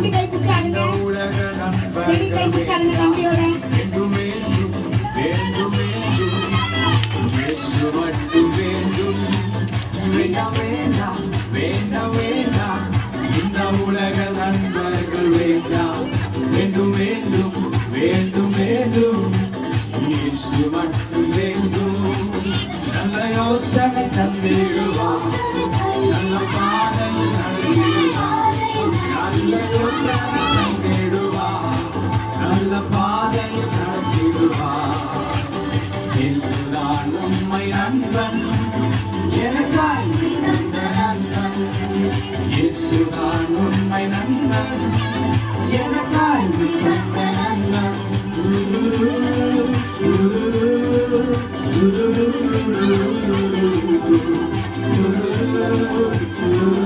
இந்த உலக நண்பர்கள் வேண்டாம் வேண்டும் வேண்டும் வேண்டும் வேண்டும் இயேசு மட்டும் வேண்டும் வேண்டாம் வேண்டாம் வேண்டாம் வேண்டாம் இந்த உலக நண்பர்கள் வேண்டாம் வேண்டும் வேண்டும் வேண்டும் வேண்டும் இயேசு மட்டும் வேண்டும் நல்ல யோசனை தந்திடுவார் நல்ல பாதை நடத்திடுவார் நல்ல யோசனை தந்திடுவார் நல்ல பாதை நடத்திடுவார் இயேசுதான் உம்மை நண்பன் எனக்காய் தந்த நண்பன் இயேசுதான் உம்மை நண்பன் எனக்காய் தந்த நண்பன் Ooh,